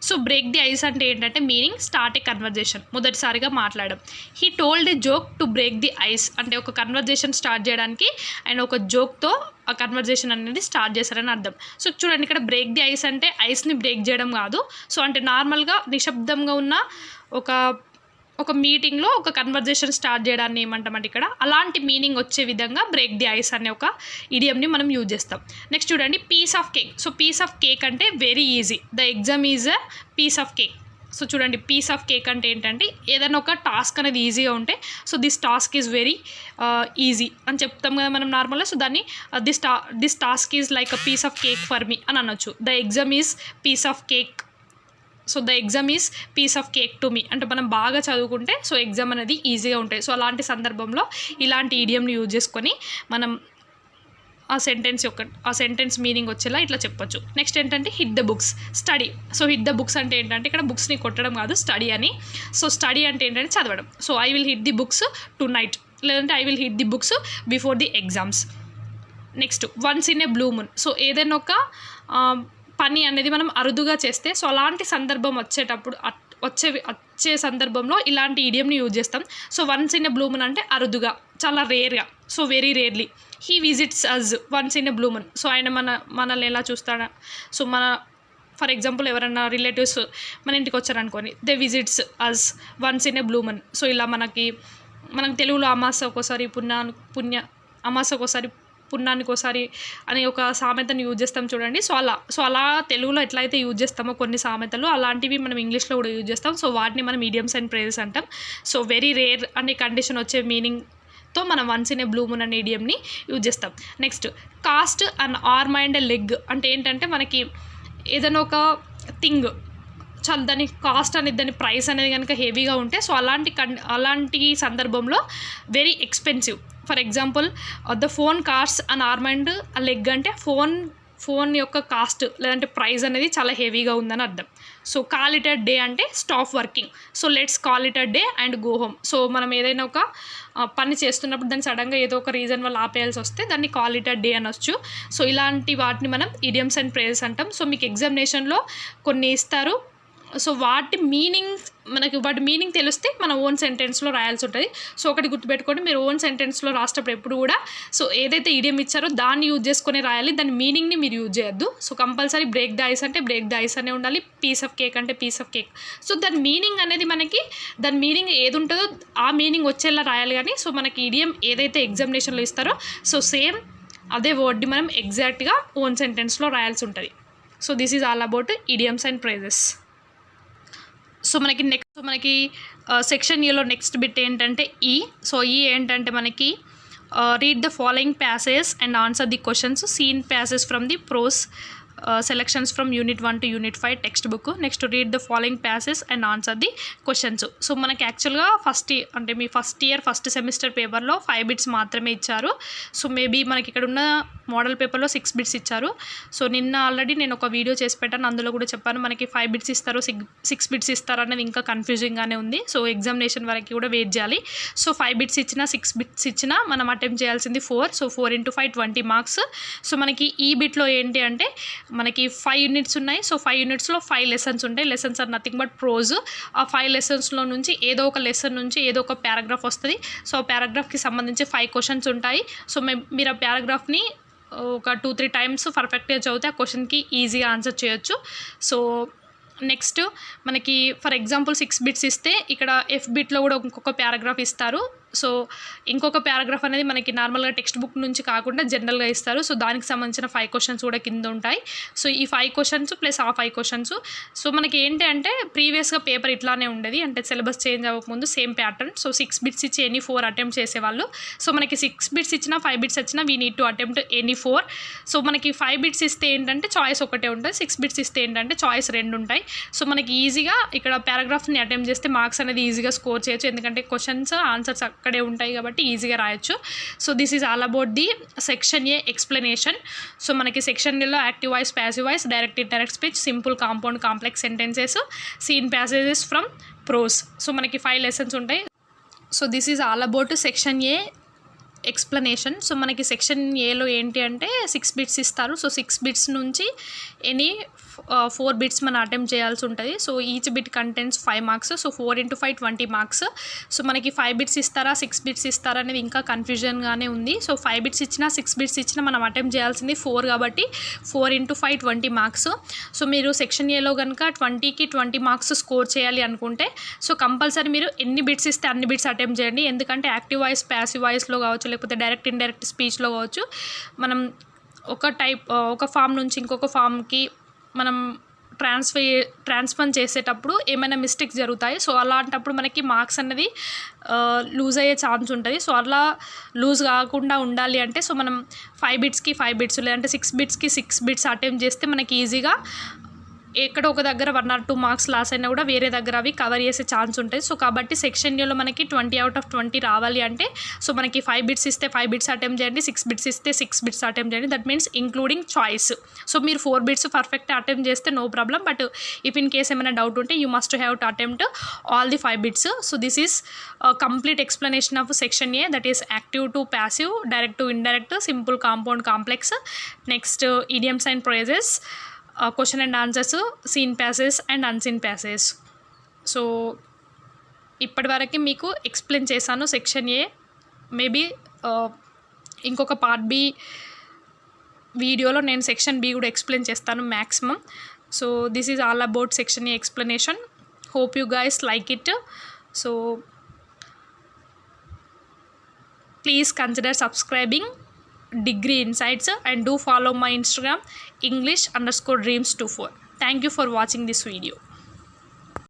So break the ice అంటే ఏంటంటే మీనింగ్ స్టార్ట్ ఏ కన్వర్జేషన్, మొదటిసారిగా మాట్లాడడం. He told A joke to break the ice అంటే ఒక కన్వర్జేషన్ స్టార్ట్ చేయడానికి ఆయన ఒక జోక్తో ఆ కన్వర్జేషన్ అనేది స్టార్ట్ చేశారని అర్థం. సో చూడండి ఇక్కడ బ్రేక్ ది ఐస్ అంటే ఐస్ని బ్రేక్ చేయడం కాదు. సో అంటే నార్మల్గా నిశ్శబ్దంగా ఉన్న ఒక మీటింగ్లో ఒక కన్వర్జేషన్ స్టార్ట్ చేయడాన్ని ఏమంటామంటే ఇక్కడ అలాంటి మీనింగ్ వచ్చే విధంగా బ్రేక్ ది ఐస్ అనే ఒక ఇడియమ్ని మనం యూజ్ చేస్తాం. నెక్స్ట్ చూడండి piece of cake. So piece of cake అంటే very easy, the exam is a piece of cake. So చూడండి పీస్ ఆఫ్ కేక్ అంటే ఏంటంటే ఏదైనా ఒక టాస్క్ అనేది ఈజీగా ఉంటే so this task is very easy అని చెప్తాం కదా మనం నార్మల్గా. సో దాన్ని this task is like a piece of cake for me అని అనొచ్చు. The exam is piece of cake. So the exam is piece of cake to me అంటే మనం బాగా చదువుకుంటే సో ఎగ్జామ్ అనేది ఈజీగా ఉంటాయి. సో అలాంటి సందర్భంలో ఇలాంటి ఈడియంని యూజ్ చేసుకొని మనం ఆ సెంటెన్స్ మీనింగ్ వచ్చేలా ఇట్లా చెప్పొచ్చు. నెక్స్ట్ ఏంటంటే hit the books, study. So hit the books అంటే ఏంటంటే ఇక్కడ బుక్స్ని కొట్టడం కాదు, స్టడీ అని. సో స్టడీ అంటే ఏంటంటే చదవడం. So I will hit the books tonight, లేదంటే I will hit the books before the exams. Next once in a blue moon. So ఏదైనా ఒక పని అనేది మనం అరుదుగా చేస్తే సో అలాంటి సందర్భం వచ్చేటప్పుడు వచ్చే సందర్భంలో ఇలాంటి ఇడియంని యూజ్ చేస్తాం. So once in a blue moon అంటే అరుదుగా, చాలా రేర్గా, so very rarely. He visits us once in a blue moon. So ఆయన మనల్ని ఎలా చూస్తాడా, సో ఫర్ ఎగ్జాంపుల్ ఎవరైనా రిలేటివ్స్ మన ఇంటికి వచ్చారనుకోని, they visits us once in a blue moon. So ఇలా మనకి తెలుగులో అమాస ఒక్కోసారి పుణ్యానికి ఒకసారి అని ఒక సామెతను యూజ్ చేస్తాం చూడండి. సో అలా తెలుగులో ఎట్లయితే యూజ్ చేస్తామో కొన్ని సామెతలు అలాంటివి మనం ఇంగ్లీష్లో కూడా యూజ్ చేస్తాం. సో వాటిని మనం ఇడియమ్స్ అండ్ ఫ్రేజెస్ అంటాం. సో వెరీ రేర్ అనే కండిషన్ వచ్చే మీనింగ్తో మనం once in a blue moon అనే ఇడియంని యూజ్ చేస్తాం. Next cost and arm and leg అంటే ఏంటంటే మనకి ఏదైనా ఒక థింగ్ దాని కాస్ట్ అనేది, దాని ప్రైస్ అనేది కనుక హెవీగా ఉంటే సో అలాంటి సందర్భంలో very expensive. For example the phone cost an arm and leg అంటే ఫోన్ యొక్క కాస్ట్ లేదంటే ప్రైస్ అనేది చాలా హెవీగా ఉందని అర్థం. So call it a day అంటే stop working. So let's call it a day and go home. So మనం ఏదైనా ఒక పని చేస్తున్నప్పుడు దాన్ని సడన్గా ఏదో ఒక రీజన్ వల్ల ఆపేయాల్సి వస్తే దాన్ని కాల్ ఇట్ అ డే అనొచ్చు. సో ఇలాంటి వాటిని మనం ఇడియమ్స్ అండ్ ఫ్రేజెస్ అంటాం. సో మీకు ఎగ్జామినేషన్లో కొన్ని ఇస్తారు. సో వాటి మీనింగ్ తెలిస్తే మన ఓన్ సెంటెన్స్లో రాయాల్సి ఉంటుంది. సో ఒకటి గుర్తుపెట్టుకోండి, మీరు ఓన్ సెంటెన్స్లో రాసేటప్పుడు ఎప్పుడు కూడా సో ఏదైతే ఇడియం ఇచ్చారో దాన్ని యూజ్ చేసుకొని రాయాలి, దాని మీనింగ్ని మీరు యూజ్ చేయొద్దు. So compulsory break the ice అంటే బ్రేక్ ద ఐస్ అనే ఉండాలి, పీస్ ఆఫ్ కేక్ అంటే పీస్ ఆఫ్ కేక్. సో దాని మీనింగ్ అనేది దాని మీనింగ్ ఏది ఉంటుందో ఆ మీనింగ్ వచ్చేలా రాయాలి. కానీ సో మనకి ఇడియం ఏదైతే ఎగ్జామినేషన్లో ఇస్తారో సో సేమ్ అదే వర్డ్ని మనం ఎగ్జాక్ట్గా ఓన్ సెంటెన్స్లో రాయాల్సి ఉంటుంది. So this is all about idioms and phrases. So మనకి సెక్షన్ ఏలో నెక్స్ట్ బిట్ ఏంటంటే ఈ. సో ఈ ఏంటంటే మనకి read the following passage and answer the questions, seen passage from the prose selections from unit 1 to unit 5 text book. Next read the following passage and answer the questions. So మనకి యాక్చువల్గా మీ first year first semester పేపర్లో 5 bits మాత్రమే ఇచ్చారు. So maybe మనకి ఇక్కడ ఉన్న model పేపర్లో 6 బిట్స్ ఇచ్చారు. సో నిన్న ఆల్రెడీ నేను ఒక వీడియో చేసి పెట్టాను, అందులో కూడా చెప్పాను మనకి 5 బిట్స్ ఇస్తారు 6 బిట్స్ ఇస్తారు అనేది ఇంకా కన్ఫ్యూజింగ్గానే ఉంది. సో ఎగ్జామినేషన్ వరకు కూడా వెయిట్ చేయాలి. సో 5 బిట్స్ ఇచ్చినా 6 బిట్స్ ఇచ్చినా మనం అటెంప్ట్ చేయాల్సింది 4. So 4 × 5 20 marks. సో మనకి ఈ బిట్లో ఏంటి అంటే మనకి 5 యూనిట్స్ ఉన్నాయి. సో 5 యూనిట్స్లో 5 లెసన్స్ ఉంటాయి. Lessons are nothing but prose. ఆ 5 లెసన్స్లో నుంచి ఏదో ఒక లెసన్ నుంచి ఏదో ఒక పారాగ్రాఫ్ వస్తుంది. సో ఆ పారాగ్రాఫ్కి సంబంధించి 5 క్వశ్చన్స్ ఉంటాయి. సో మీరు ఆ పారాగ్రాఫ్ని ఒక 2-3 టైమ్స్ పర్ఫెక్ట్గా చదివితే ఆ క్వశ్చన్కి ఈజీగా ఆన్సర్ చేయొచ్చు. సో నెక్స్ట్ మనకి ఫర్ ఎగ్జాంపుల్ 6 బిట్స్ ఇస్తే ఇక్కడ ఎఫ్ బిట్లో కూడా ఇంకొక పారాగ్రాఫ్ ఇస్తారు. సో ఇంకొక పారాగ్రాఫ్ అనేది మనకి నార్మల్గా టెక్స్ట్ బుక్ నుంచి కాకుండా జనరల్గా ఇస్తారు. సో దానికి సంబంధించిన 5 క్వశ్చన్స్ కూడా కింద ఉంటాయి. సో ఈ 5 క్వశ్చన్స్ ప్లస్ ఆ 5 క్వశ్చన్స్. సో మనకి ఏంటి అంటే ప్రీవియస్గా పేపర్ ఇట్లానే ఉండేది, అంటే సిలబస్ చేంజ్ అవ్వకముందు సేమ్ ప్యాటర్న్. సో 6 బిట్స్ ఇచ్చి ఎనీ 4 అటెంప్ట్ చేసేవాళ్ళు. సో మనకి 6 బిట్స్ ఇచ్చినా 5 బిట్స్ వచ్చినా we need to attempt any 4. So మనకి 5 బిట్స్ ఇస్తే ఏంటంటే చాయిస్ ఒకటే ఉంటుంది, 6 బిట్స్ ఇస్తే ఏంటంటే చాయిస్ 2 ఉంటాయి. సో మనకి ఈజీగా ఇక్కడ పారాగ్రాఫ్ని అటెంప్ట్ చేస్తే మార్క్స్ అనేది ఈజీగా స్కోర్ చేయొచ్చు, ఎందుకంటే క్వశ్చన్స్ ఆన్సర్స్ అక్కడే ఉంటాయి కాబట్టి ఈజీగా రాయొచ్చు. So this is all about the section A explanation. So మనకి సెక్షన్ ఏలో active voice, passive voice, direct indirect speech, simple, compound, complex sentences, seen passages from prose. So మనకి 5 లెసన్స్ ఉంటాయి. So this is all about section A explanation. So మనకి section ఏలో ఏంటి అంటే 6 bits ఇస్తారు. So 6 bits నుంచి any 4 bits మనం attempt చేయాల్సి ఉంటుంది. So each bit contents 5 marks. So 4 × 5 20 marks. So మనకి 5 బిట్స్ ఇస్తారా 6 బిట్స్ ఇస్తారా అనేది ఇంకా కన్ఫ్యూజన్గానే ఉంది. సో 5 బిట్స్ ఇచ్చినా 6 బిట్స్ ఇచ్చినా మనం అటెంప్ట్ చేయాల్సింది 4 కాబట్టి 4 × 5 20 మార్క్స్. సో మీరు సెక్షన్ ఏలో కనుక 20కి 20 మార్క్స్ స్కోర్ చేయాలి అనుకుంటే సో కంపల్సరీ మీరు ఎన్ని బిట్స్ ఇస్తే అన్ని బిట్స్ అటెంప్ట్ చేయండి. ఎందుకంటే యాక్టివ్ వాయిస్, ప్యాసివ్ వాయిస్లో కావచ్చు, లేకపోతే డైరెక్ట్ ఇండైరెక్ట్ స్పీచ్లో కావచ్చు, మనం ఒక ఫామ్ నుంచి ఇంకొక ఫామ్కి మనం ట్రాన్స్ఫర్ చేసేటప్పుడు ఏమైనా మిస్టేక్స్ జరుగుతాయి. సో అలాంటప్పుడు మనకి మార్క్స్ అనేది లూజ్ అయ్యే ఛాన్స్ ఉంటుంది. సో అలా లూజ్ కాకుండా ఉండాలి అంటే సో మనం 5 బిట్స్కి 5 బిట్స్ లేదంటే 6 బిట్స్కి 6 బిట్స్ అటెంప్ట్ చేస్తే మనకి ఈజీగా ఎక్కడో ఒక దగ్గర 1 or 2 మార్క్స్ లాస్ అయినా కూడా వేరే దగ్గర అవి కవర్ చేసే ఛాన్స్ ఉంటుంది. సో కాబట్టి సెక్షన్ ఏలో మనకి 20 out of 20 రావాలి అంటే సో మనకి 5 బిట్స్ ఇస్తే 5 బిట్స్ అటెంప్ట్ చేయండి, 6 బిట్స్ ఇస్తే 6 బిట్స్ అటెంప్ట్ చేయండి. That means including choice. So మీరు 4 బిట్స్ పర్ఫెక్ట్ అటెంప్ట్ చేస్తే no problem, but if in case ఏమైనా డౌట్ ఉంటే you must have to attempt all the 5 bits. So this is complete explanation of section A, that is active to passive, direct to indirect, simple, compound, complex, next idioms and phrases, question and answers, seen passage and unseen passage. So ఇప్పటివరకు మీకు explain చేశాను section ఏ. Maybe ఇంకొక part B వీడియోలో నేను section B కూడా explain చేస్తాను maximum. So this is all about section A explanation. Hope you guys like it. So please consider subscribing Degree Insights and do follow my Instagram English_dreams24. Thank you for watching this video.